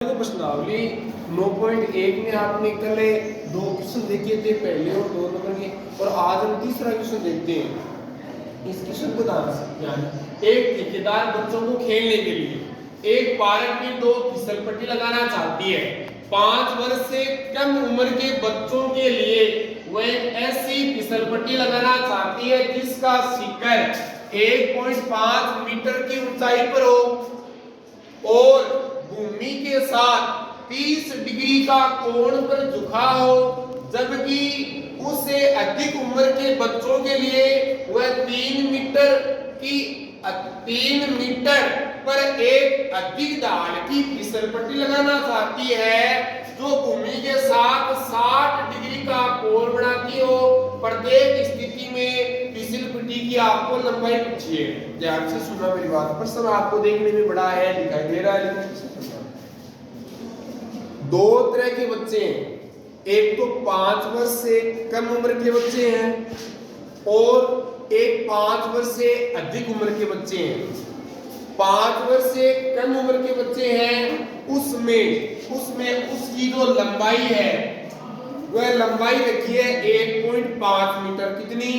देखो प्रश्नावली 9.1 में आपने कल 2 क्वेश्चन देखे थे, पहले और 2 नंबर के, और आज हम तीसरा क्वेश्चन देखते हैं। इस क्वेश्चन को ध्यान, एक ठेकेदार बच्चों को खेलने के लिए एक पार्क में 2 फिसल पट्टी लगाना चाहती है। 5 वर्ष से कम उम्र के बच्चों के लिए वह ऐसी फिसल पट्टी लगाना चाहती है जिसका शिखर 1.5 मीटर की ऊंचाई पर हो और भूमि के साथ 30 डिग्री का कोण पर झुका हो, जबकि उससे अधिक उम्र के बच्चों के लिए वह 3 मीटर पर एक अधिक ढाल की फिसल पट्टी लगाना चाहती है जो भूमि के साथ 60 डिग्री का कोण बनाती हो। प्रत्येक स्थिति में फिसल पट्टी की आपको लंबाई पूछी है। ध्यान से सुनना मेरी बात। प्रश्न आपको देखने में बड़ा है, दिखाई दे रहा है, लेकिन 2 तरह के बच्चे हैं। एक तो 5 वर्ष से कम उम्र के बच्चे हैं और एक 5 वर्ष से अधिक उम्र के बच्चे हैं। 5 वर्ष से कम उम्र के बच्चे हैं, उसमें उसकी जो लंबाई है वह लंबाई रखी है 1.5 मीटर। कितनी?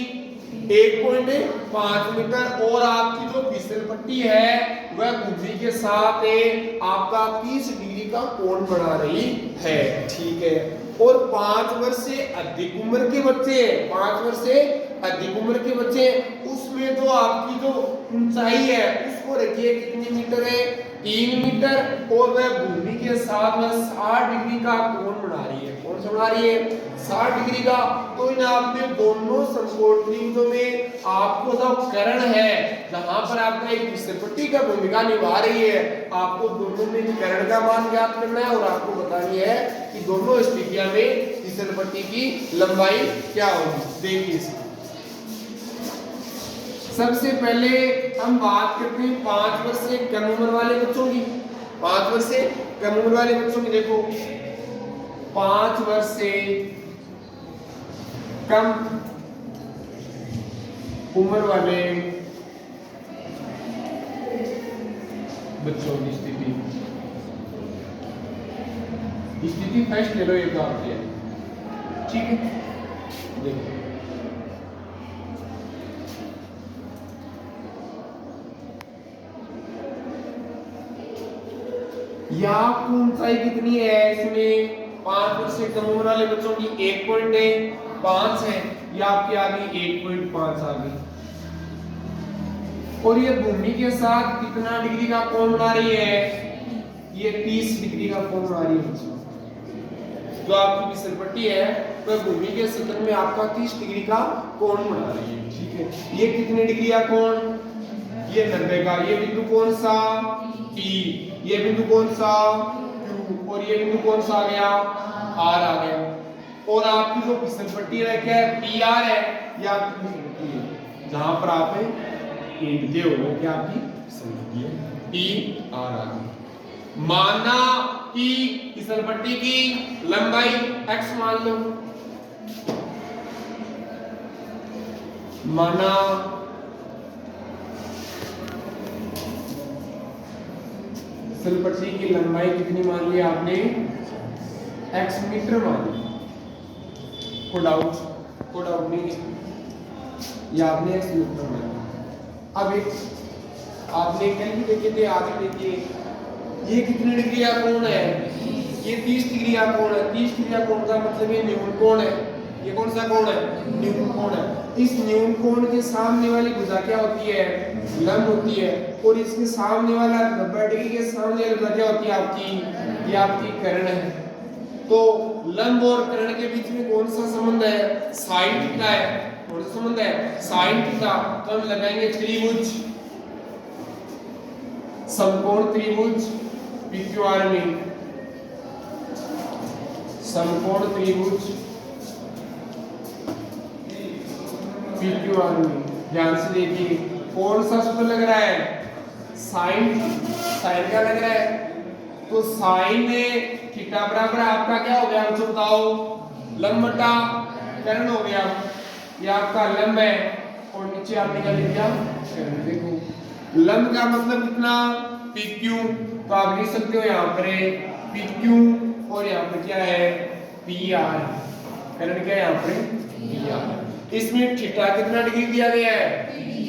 1.5 मीटर। और आपकी जो फिसल पट्टी है वह भूमि के साथ आपका 30 डिग्री का कोण बना रही है। ठीक है। और 5 वर्ष से अधिक उम्र के बच्चे हैं, 5 वर्ष से अधिक उम्र के बच्चे, उसमें जो आपकी जो ऊंचाई है उसको रखिए कितनी मीटर है? 3 मीटर। और वह भूमि के साथ वह 60 डिग्री का कोण बना रही है। कौन सा बना रही है? 60 डिग्री का। तो इन आपने दोनों समकोण त्रिभुजों में आपको जो कर्ण है जहां पर आपका एक फिसल पट्टी का भूमिका निभा रही है, आपको दोनों में कर्ण का मान ज्ञात करना है और आपको बतानी है कि दोनों स्थितियों में फिसल पट्टी की लंबाई क्या होगी। देखिए, सबसे पहले हम बात करते हैं 5 वर्ष से कम उम्र वाले बच्चों की। 5 वर्ष से कम उम्र वाले बच्चों की देखो, 5 वर्ष से कम उम्र वाले बच्चों की स्थिति फर्स्ट ले लो, एक बात है। ठीक है, देखो या ऊंचाई कितनी है इसमें? 5 वर्ष से कम उम्र वाले बच्चों की 1.5 है, या आपकी आ गई 1.5 आ गई। और ये भूमि के साथ कितना डिग्री का कोण बना रही है? ये 30 डिग्री का कोण बना रही है। जो आपकी फिसल पट्टी है वह भूमि के सतह में आपका 30 डिग्री का कोण बना रही है। ठीक है। ये कितने डिग्री का कोण? ये 90 का। ये बिंदु कौन सा? P। ये बिंदु कौन सा? Q। और ये बिंदु कौन सा आ गया? R आ गया। और आपकी जो फिसल पट्टी है क्या है? PR है। ये आपकी फिसल पट्टी है जहां पर आप ईंटते हो, क्या आपकी फिसल पट्टी है? PR आ गई। माना कि फिसल पट्टी की लंबाई x मान लो, माना फिसल पट्टी की लंबाई कितनी मान ली आपने? x मीटर मान ली। कोई डाउट नहीं है, ये आपने x मीटर मान लिया। अब एक आपने कल भी देखे थे, आज भी देखिए, ये कितने डिग्री का कोण है? ये 30 डिग्री का कोण है। 30 डिग्री का कोण का मतलब ये न्यून कोण है। ये कौन सा कोण है? न्यून कोण है। इस न्यून कोण के सामने वाली भुजा क्या होती है? लंब होती है। और इसके सामने वाला 90 डिग्री के सामने वाली भुजा क्या होती है आपकी? ये आपकी कर्ण है। तो लंब और कर्ण के बीच में कौन सा संबंध है? साइन थीटा है। कौन सा संबंध है? Sine theta. तो हम लगाएंगे त्रिभुज, समकोण त्रिभुज PQR में, समकोण त्रिभुज PQR में। ध्यान से देखिए कौन सा सूत्र लग रहा है? साइन क्या लग रहा है? तो साइन थीटा बराबर आपका क्या हो गया? हमसे बताओ। लंब बटा कर्ण हो गया। ये आपका लंब है और नीचे आपने क्या लिख दिया? कर्ण। देखो लंब का मतलब कितना? PQ। तो आप लिख सकते हो यहाँ पर पी क्यू और यहाँ पर क्या है पी आर, करंट क्या है यहाँ पे पी आर। इसमें थीटा कितना डिग्री दिया गया है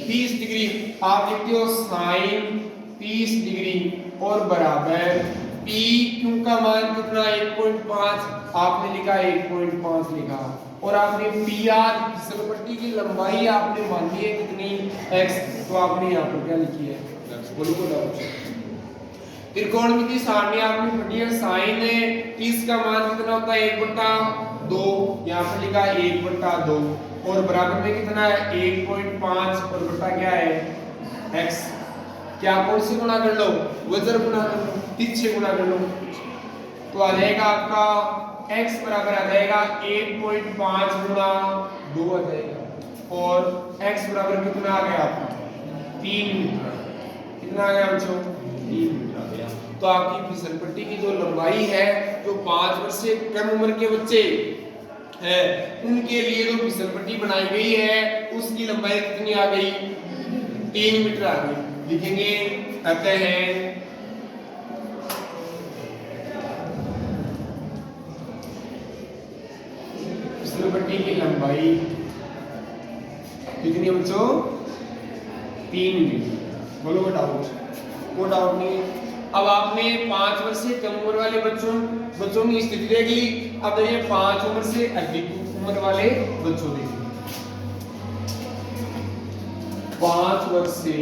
30 डिग्री। आप लिखते हो साइन 30 डिग्री और बराबर पी क्यू का मान कितना 1.5, आपने लिखा 1.5 लिखा और आपने पी आर फिसल पट्टी की लंबाई आपने मानी है कितनी x, तो आपने यहाँ पर क्या लिखी है बोलो बोलो। त्रिकोणमिति सारणी आपने पढ़ी है, साइन 30 का मान कितना होता है 1/2, यहाँ पर लिखा 1/2 और बराबर में कितना है 1.5 और बटा क्या है x। क्या कौन से गुणा कर लो वजर गुणा कर लो, 30 से गुणा कर लो तो आ जाएगा आपका x बराबर आ जाएगा 1.5 गुणा 2 आ जाएगा और x बराबर कितना आ गया आपका 3 मीटर। कितना आ गया बच्चों 3 मीटर आ गया। तो आपकी फिसल पट्टी की जो लंबाई है जो 5 वर्ष से कम उम्र के बच्चे है उनके लिए जो फिसल पट्टी बनाई गई है उसकी लंबाई कितनी आ गई 3 मीटर आ गई। लिखेंगे कहते हैं फिसल पट्टी की लंबाई कितनी है बच्चों 3 मीटर। बोलो डाउट, कोई डाउट नहीं। अब आपने 5 वर्ष से कम उम्र वाले बच्चों की स्थिति देख ली। अब ये 5 उम्र से अधिक उम्र वाले बच्चों देख ली। 5 वर्ष से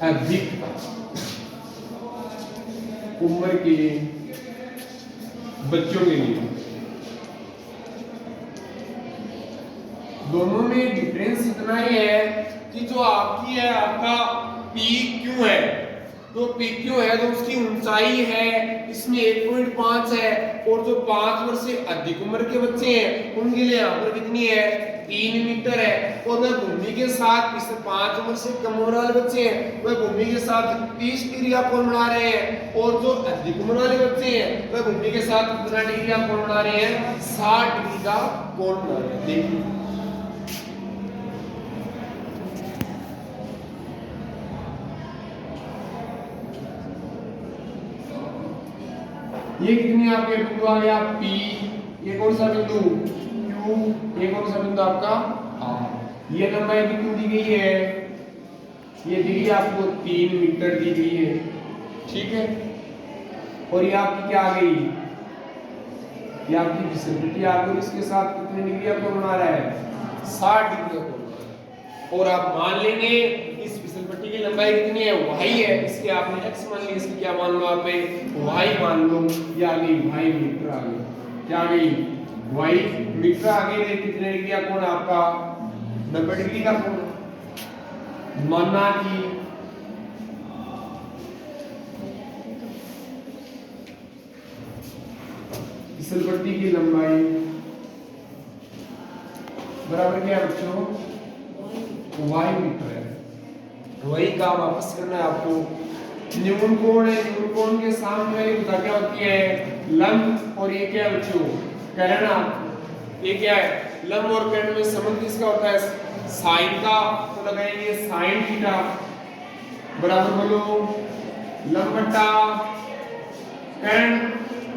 अधिक उम्र के बच्चों के लिए दोनों में डिफरेंस इतना ही है कि जो आपकी है आपका पी क्यू है, तो पी क्यू है तो उसकी ऊंचाई है इसमें 1.5 है और जो 5 वर्ष से अधिक उम्र के बच्चे हैं उनके लिए यहाँ पर कितनी है 3 मीटर है। और वह भूमि के साथ इस 5 उम्र से कम उम्र वाले बच्चे हैं वह भूमि के साथ 30 डिग्री आप कोण बना रहे हैं और जो अधिक उम्र वाले बच्चे हैं वह भूमि के साथ कितना डिग्री आप कोण बना रहे हैं 60 डिग्री का कोण बना रहे हैं। देखिए ये कितनी आपके बिंदु आ गया P, ये कौन सा बिंदु Q, ये कौन सा बिंदु आपका R। ये लंबाई कितनी दी गई है ये दी गई आपको 3 मीटर दी गई है, ठीक है। और ये आपकी क्या आ गई ये आपकी फिसल पट्टी आ गई, इसके साथ कितने डिग्री आपको बना रहा है 60 डिग्री को। और आप मान लेंगे इस फिसल पट्टी की लंबाई कितनी है y है, इसके आपने x मान लिया, इसकी क्या मान लो आप y मान लो। ये आ गई y मीटर आ गई, क्या आ गई y मीटर आ गई। कितने डिग्री का कोण आपका 90 डिग्री का कोण। माना कि फिसल पट्टी की लंबाई बराबर क्या है बच्चों y मीटर है। वही काम वापस करना है आपको। न्यून कोण है, न्यून कोण के सामने वाली भुजा क्या होती है लंब और ये क्या है बच्चों कर्ण। ये क्या है लंब और कर्ण में संबंध किसका होता है साइन का, तो लगाएंगे साइन थीटा बराबर बोलो लंब बटा कर्ण।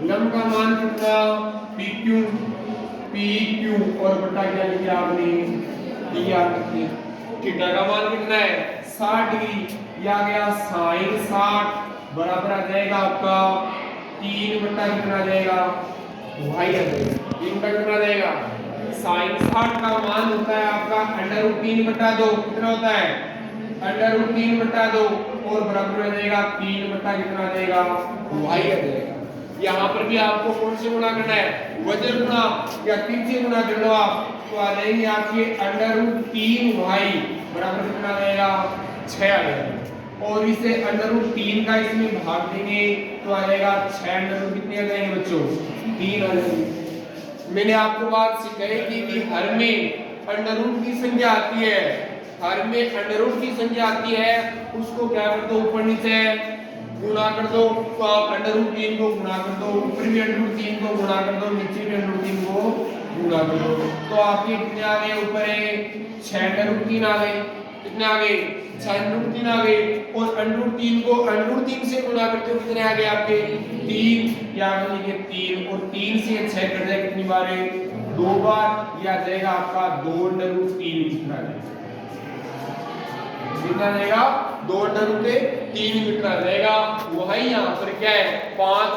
लंब का मान कितना पी क्यू और बटा क्या लिखा आपने डी आर लिखिए। थीटा का मान कितना है 60 डिग्री, ये आ गया साइन 60 बराबर आ जाएगा आपका 3 बटा कितना आ जाएगा y आ जाएगा। 3 बटा कितना आ जाएगा साइन 60 का मान होता है आपका √3 बटा 2 कितना होता है √3 बटा 2 और बराबर आ जाएगा 3 बटा कितना आ जाएगा y आ जाएगा। यहाँ पर भी आपको कौन से गुणा करना है वजन गुणा या 3 से गुणा कर लो आप, तो आ जाएंगे आपके √3y बराबर कितना आ जाएगा 6 आ जाएगा। और इसे √3 का इसमें भाग देंगे तो आ जाएगा 6 कितने आ जाएंगे बच्चों 3 आ जाएंगे। मैंने आपको बात सिखाई थी कि हर में अंडर की संख्या आती है, हर में अंडर की संख्या आती है उसको क्या कर दो ऊपर नीचे गुणा कर दो, तो आप √3 को गुणा कर दो, ऊपर भी √3 को गुणा कर दो, नीचे भी √3 को गुणा कर दो, तो आपके कितने आ गए ऊपर 6 √3 आ गए। कितने आ गए sin√3 आ गए और √3 को √3 से गुणा करते हो कितने आ गए आपके 3 या लिखिए 3 और 3 से 6 कर जाए कितनी बार है 2 बार या जाएगा आपका 2√3 कितना जाएगा कितना जाएगा 2√3 मीटर आ जाएगा। वही यहाँ पर क्या है 5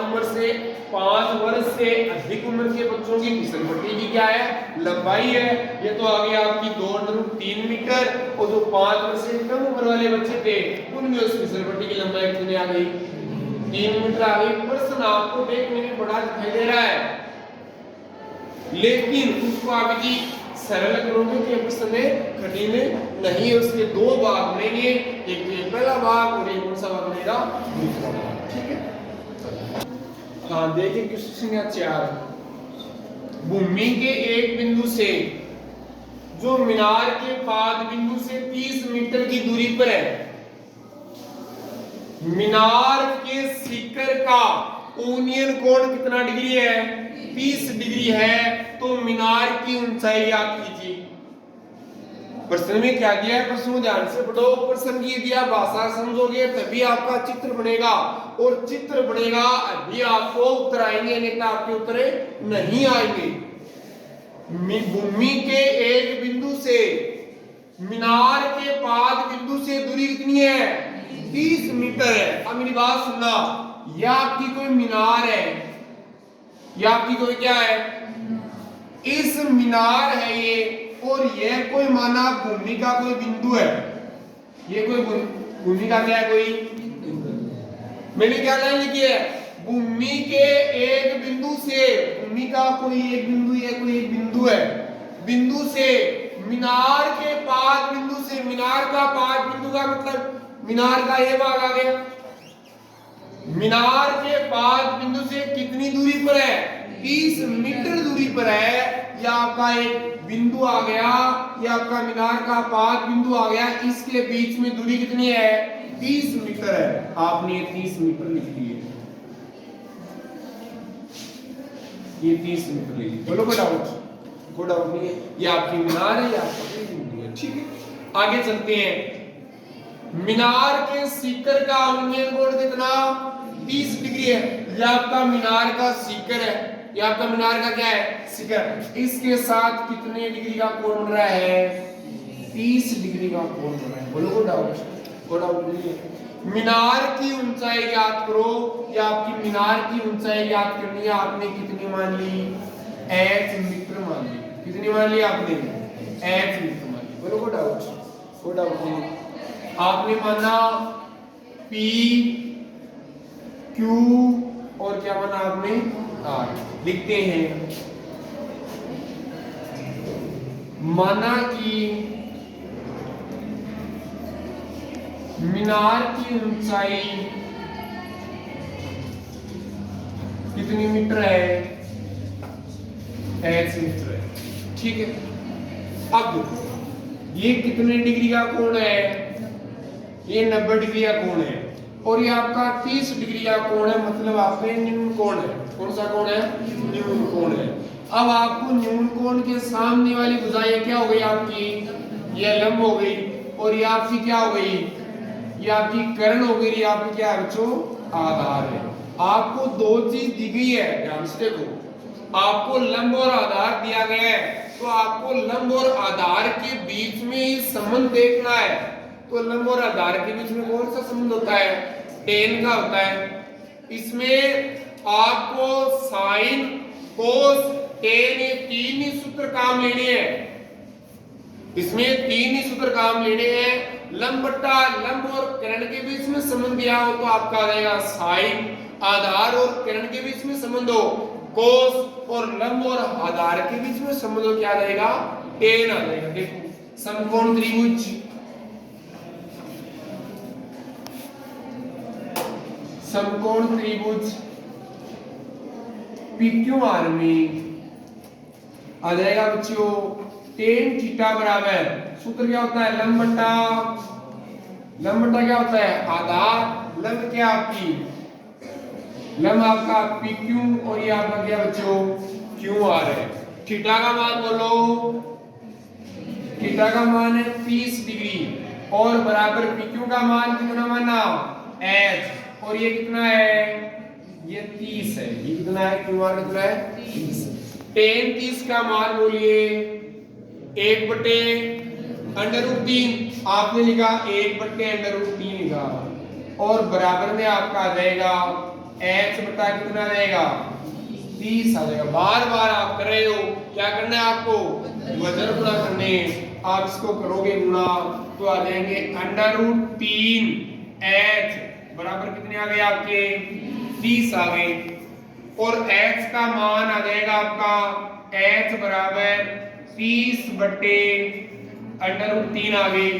वर्ष से अधिक उम्र के बच्चों की फिसल पट्टी की क्या है लंबाई है। ये तो आ गया आपकी 2√3 मीटर और जो 5 वर्ष से कम उम्र वाले बच्चे थे उनमें उस फिसल पट्टी की लंबाई कितनी आ गई 3 मीटर आ गई। प्रश्न आपको देखने में बड़ा दिखाई दे रहा है लेकिन उसको आप जी सरल करोगे कि प्रश्न में कठिन नहीं है। उसके दो भाग बनेंगे एक ये पहला भाग और एक कौन सा भाग बनेगा दूसरा भाग। ठीक है हाँ देखिए क्वेश्चन 4 भूमि के एक बिंदु से जो मीनार के पाद बिंदु से 30 मीटर की दूरी पर है मीनार के शिखर का ऊनियन कोण कितना डिग्री है 30 डिग्री है तो मीनार की ऊंचाई याद कीजिए। प्रश्न में क्या दिया है प्रश्न ध्यान से पढ़ो। प्रश्न की दिया भाषा समझोगे तभी आपका चित्र बनेगा और चित्र बनेगा अभी आपको उत्तर आएंगे नहीं तो आपके उत्तर नहीं आएंगे। भूमि के एक बिंदु से मीनार के पाद बिंदु से दूरी कितनी है 30 मीटर है। अब मेरी बात सुनना यह आपकी कोई मीनार है यह आपकी कोई क्या है इस मीनार है ये और यह कोई माना भूमि का कोई बिंदु है ये कोई भूमि का क्या है कोई मैंने क्या लाइन लिखी है भूमि के एक बिंदु से भूमि का कोई एक बिंदु ये कोई एक बिंदु है बिंदु से मीनार के पाद बिंदु से मीनार का पाद बिंदु का मतलब मीनार का ये भाग आ गया मीनार के पाद बिंदु से कितनी दूरी पर है 30 मीटर दूरी पर है। यह आपका एक बिंदु आ गया यह आपका मीनार का पाद बिंदु आ गया इसके बीच में दूरी कितनी है 30 मीटर है। आपने 30 मीटर लिख दिए ये 30 मीटर ले लीजिए बोलो कोई डाउट नहीं है ये आपकी मीनार है ये आपका बिंदु है। ठीक है आगे चलते हैं मीनार के शिखर का ऊनियन कोण कितना 30 डिग्री है। यह आपका मीनार का शिखर है ये आपका मीनार का क्या है शिखर इसके साथ कितने डिग्री का कोण बन रहा है 30 डिग्री का कोण बन रहा है। बोलो कोई डाउट नहीं है। मीनार की ऊंचाई याद करो या आपकी मीनार की ऊंचाई याद करनी है आपने कितनी मान ली h मीटर मान ली कितनी मान ली आपने h मीटर मान ली। बोलो कोई डाउट नहीं आपने माना p q और क्या माना आपने r लिखते हैं माना कि मीनार की ऊंचाई कितनी मीटर है h मीटर है। ठीक है अब ये कितने डिग्री का कोण है ये 90 डिग्री का कोण है और ये आपका 30 डिग्री का कोण है मतलब आपके न्यून कोण है। कौन सा कोण है न्यून कोण है। अब आपको न्यून कोण के सामने वाली भुजाएं क्या हो गई आपकी ये लंब हो गई और ये आपकी क्या हो गई ये आपकी कर्ण हो गई। आपकी क्या है बच्चों आधार है। आपको दो चीज दी गई है ध्यान से देखो आपको लंब और आधार दिया गया है तो आपको लंब और आधार के बीच में ही संबंध देखना है। तो लंब और आधार के बीच में कौन सा संबंध होता है टेन का होता है। इसमें आपको साइन कोस टेन ये तीन ही सूत्र काम लेने हैं इसमें तीन ही सूत्र काम लेने हैं। लंब बट्टा लंब और कर्ण के बीच में संबंध दिया हो तो आपका आ जाएगा साइन आधार और कर्ण के बीच में संबंध हो कोस और लंब और आधार के बीच में संबंध हो क्या आ जाएगा टेन आ जाएगा। देखो समकोण त्रिभुज समकोण त्रिभुज PQR में आ जाएगा बच्चों टेन थीटा बराबर सूत्र क्या होता है लंब बट्टा क्या होता है आधार लंब क्या आपकी लंब आपका PQ और ये आपका क्या बच्चों QR है। थीटा का मान बोलो थीटा का मान है 30 डिग्री और बराबर PQ का मान कितना माना h, और ये कितना है, ये 30 है। ये कितना है, Q मान कितना है 30। tan 30 का मान बोलिए 1/√3, आपने लिखा 1/√3 लिखा, और बराबर में आपका आ जाएगा h बटा कितना रहेगा 30 आ जाएगा। बार बार आप कर रहे हो, क्या करना है आपको, वजन गुणा करने। आप इसको करोगे गुणा तो आ जाएंगे √3 h बराबर कितने आ गए आपके 30 आ गए, और h का मान आ जाएगा आपका h बराबर 30/√3 आ गए।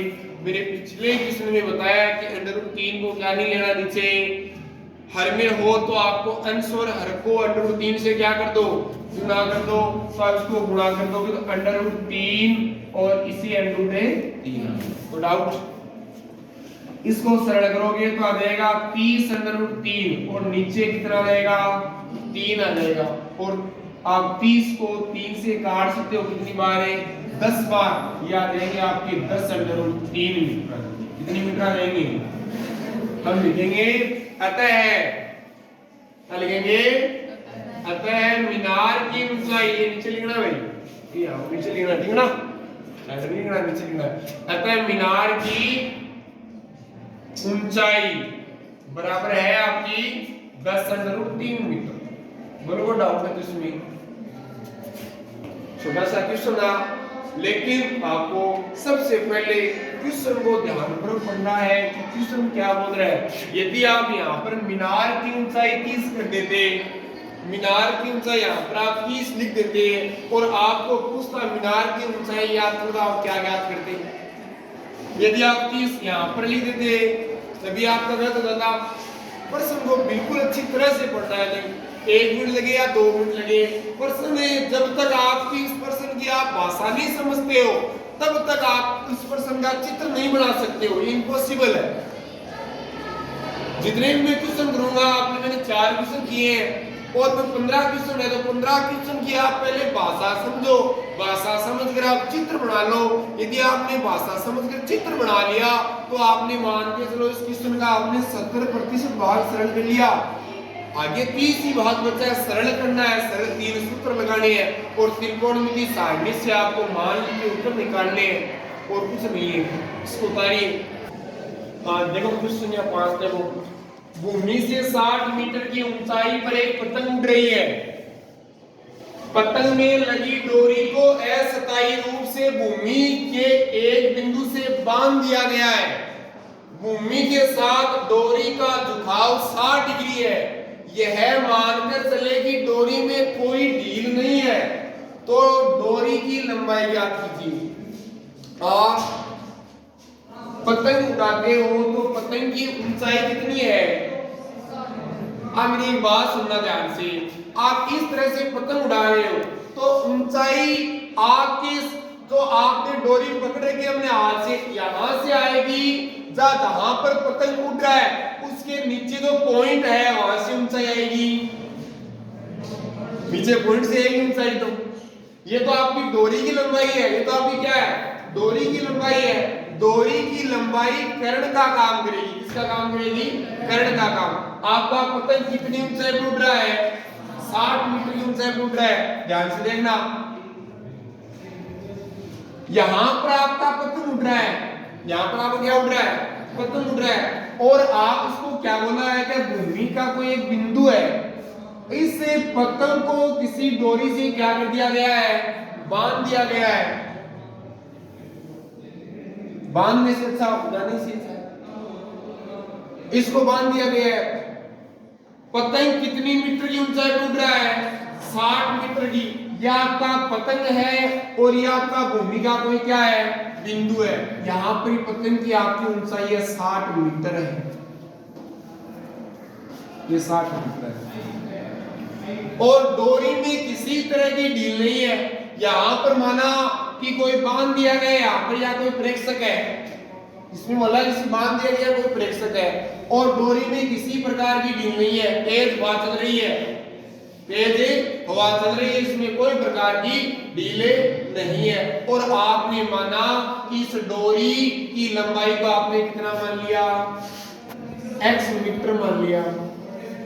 मेरे पिछले क्वेश्चन में बताया कि √3 को क्या नहीं लेना नीचे, हर में हो तो आपको अंश और हर को √3 से क्या कर दो, गुणा कर दो। तो आप इसको गुणा कर दोगे तो √3 और इसी √3 तो डाउट, इसको सरल करोगे तो आ जाएगा 30/√3, और नीचे कितना रहेगा 3 आ जाएगा, और आप 30 को 3 से काट सकते हो कितनी बार है, 10 बार। ये आ जाएंगे आपके 10/3 मीटर। कितनी मीटर आ जाएंगे, हम लिखेंगे अतः, क्या लिखेंगे, अतः मीनार की ऊंचाई, ये नीचे लिखना भाई, ये आओ नीचे लिखना, ठीक है ना, ऐसे नहीं लिखना, नीचे लिखना। अतः मीनार की ऊंचाई बराबर है आपकी 10/3 मीटर। बरोबर डाउट है तो इसमें छोटा सा क्वेश्चन था, लेकिन आपको सबसे पहले क्वेश्चन को ध्यानपूर्वक पढ़ना है कि क्वेश्चन क्या बोल रहा है। यदि आप यहाँ पर मीनार की ऊंचाई 30 कर देते, मीनार की ऊंचाई यहाँ पर आप 30 लिख देते, और आपको पूछता मीनार की ऊंचाई याद करो, आप क्या याद करते। यदि आप 30 यहाँ पर लिख देते तभी आपका गलत हो जाता। प्रश्न को बिल्कुल अच्छी तरह से पढ़ना है, 1 मिनट लगे या 2 मिनट लगे, प्रश्न में जब तक आपकी इस प्रश्न की आप भाषा नहीं समझते हो तब तक आप इस प्रश्न का चित्र नहीं बना सकते हो, ये इम्पॉसिबल है। जितने भी मैं क्वेश्चन करूंगा, आपने मैंने 4 क्वेश्चन किए हैं और मैं 15 क्वेश्चन है, तो 15 क्वेश्चन की आप पहले भाषा समझो, भाषा समझकर आप चित्र बना लो। यदि आपने भाषा समझकर चित्र बना लिया तो आपने मान के चलो इस क्वेश्चन का आपने 70% भाग सरल कर लिया। आगे 30 ही भाग बचा है, सरल करना है, सरल 3 सूत्र लगाने हैं और त्रिकोणमिति सारणी से आपको मान के उत्तर निकालने हैं, और कुछ नहीं है। इसको उतारिए, देखो क्वेश्चन या 5 देखो। भूमि से 60 मीटर की ऊंचाई पर एक पतंग उड़ रही है। पतंग में लगी डोरी को अस्थायी रूप से भूमि के एक बिंदु से बांध दिया गया है। भूमि के साथ डोरी का झुकाव 60 डिग्री है। यह मानकर चले कि डोरी में कोई ढील नहीं है, तो डोरी की लंबाई ज्ञात कीजिए। आप पतंग उड़ाते हो तो पतंग की ऊंचाई कितनी है। आप मेरी बात सुनना ध्यान से, आप इस तरह से पतंग उड़ा रहे हो तो ऊंचाई आपकी, जो आपने डोरी पकड़े के अपने हाथ से यहां से आएगी, जहां पर पतंग उड़ रहा है उसके नीचे जो पॉइंट है वहां से ऊंचाई आएगी, नीचे पॉइंट से आएगी ऊंचाई। तो ये तो आपकी डोरी की लंबाई है, ये तो आपकी क्या है, डोरी की लंबाई है। डोरी की लंबाई कर्ण का काम करेगी। किसका काम करेगी, कर्ण का काम। आपका पतंग कितनी ऊंचाई पर उड़ रहा है, 60 मीटर की ऊंचाई पर उड़ रहा है। ध्यान से देखना, यहां पर आपका पतंग उड़ रहा है, यहां पर आपका क्या उड़ रहा है, पतंग उड़ रहा है, और आप उसको क्या बोला है कि भूमि का कोई एक बिंदु है। इस पतंग को किसी डोरी से क्या कर दिया गया है, बांध दिया गया है। बांधने से अच्छा उड़ाने से अच्छा, इसको बांध दिया गया है। पतंग कितनी मीटर की ऊंचाई पर उड़ रहा है, 60 मीटर की। यह आपका पतंग है और यह आपका भूमि का कोई क्या है, बिंदु है। यहां पर पतंग की आपकी ऊंचाई है 60 मीटर है, ये 60 मीटर है, और डोरी में किसी तरह की ढील नहीं है। यहां पर माना कि कोई बांध दिया गया यहाँ पर, या कोई प्रेक्षक है, इसमें बोला किसी बांध दिया गया कोई प्रेक्षक है, और डोरी में किसी प्रकार की ढील नहीं है। तेज हवा चल रही है, तेज हवा चल रही है, इसमें कोई प्रकार की ढीले नहीं है। और आपने माना कि इस डोरी की लंबाई को आपने कितना मान लिया, x मीटर मान लिया।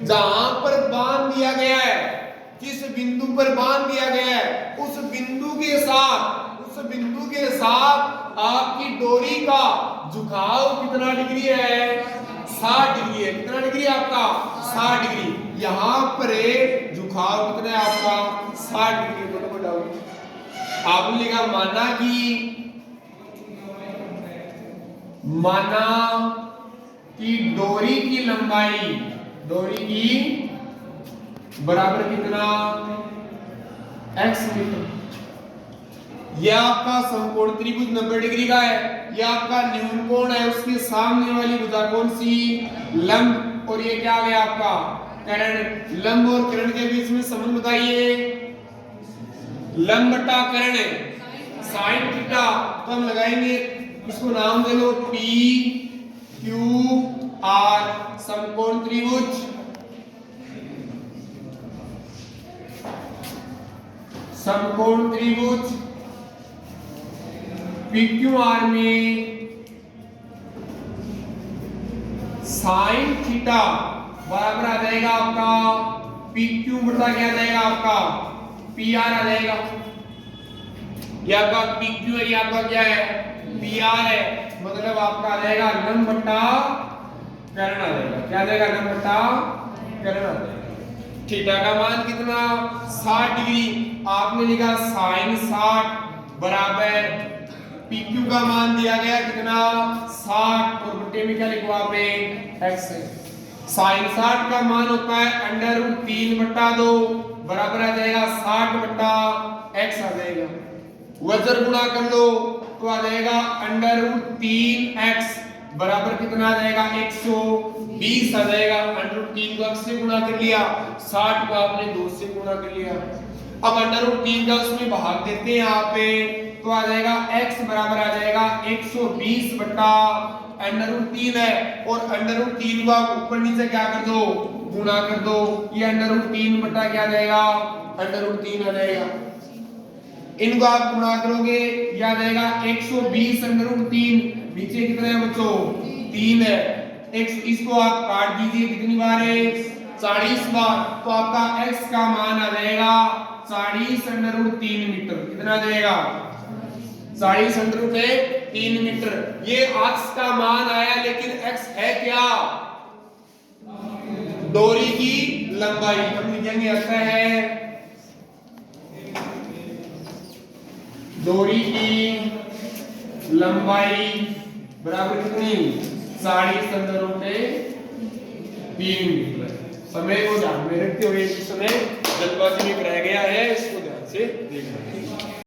जहां पर बांध दिया गया है, जिस बिंदु पर बांध दिया गया है, उस बिंदु के साथ आपकी डोरी का झुकाव कितना डिग्री है, 60 डिग्री है। कितना डिग्री है आपका, 60 डिग्री। यहां पर झुकाव कितना है आपका, 60 डिग्री। दोनों को डाउट आपने लिखा माना कि डोरी की लंबाई, डोरी की बराबर कितना, x मीटर। यह आपका समकोण त्रिभुज 90 डिग्री का है। यह आपका न्यून कोण है, उसके सामने वाली भुजा कौन सी, लंब। और ये क्या आ गया आपका, कर्ण। लंब और कर्ण के बीच में संबंध बताइए, लंब बटा कर्ण sin थीटा। तो हम लगाएंगे, इसको नाम दे लो P Q R, समकोण त्रिभुज। समकोण त्रिभुज PQR में साइन थीटा बराबर आ जाएगा आपका PQ बटा क्या आ जाएगा आपका PR आ जाएगा। ये आपका PQ है, ये आपका क्या है, PR है। मतलब आपका आ जाएगा लंब बटा कर्ण आ जाएगा। क्या आ जाएगा, लंब बटा कर्ण आ जाएगा। थीटा का मान कितना, 60 डिग्री। आपने लिखा साइन 60 बराबर PQ का मान दिया गया कितना, 60। और बटे में क्या लिखवा पे, x है। साइन 60 का मान होता है √3 बटा 2 बराबर आ जाएगा 60 बटा x आ जाएगा। वजन गुणा कर लो तो आ जाएगा √3x बराबर कितना आ जाएगा, 120 आ जाएगा। √3 को x से गुणा कर लिया, 60 को आपने 2 से गुणा कर लिया। अब √3 का उसमें भाग देते हैं यहाँ पे, तो आ जाएगा x बराबर आ जाएगा 120 बटा √3 है। और √3 को आप ऊपर नीचे क्या कर दो, गुणा कर दो। ये √3 बटा क्या आ जाएगा, √3 आ जाएगा। इनको आप गुणा करोगे, ये आ जाएगा 120 √3। नीचे कितना है बच्चों, 3 है। इसको आप काट दीजिए, कितनी बार है, 40 बार। तो आपका x का मान आ जाएगा 40 √3 मीटर। कितना आ जाएगा, 40 √3 मीटर। ये x का मान आया, लेकिन x है क्या, डोरी की लंबाई। हम लिखेंगे ऐसा है, डोरी की लंबाई बराबर कितनी, 40 √3 मीटर। समय को ध्यान में रखते हुए, इस समय जल्दबाजी में रह गया है, इसको ध्यान से देखना।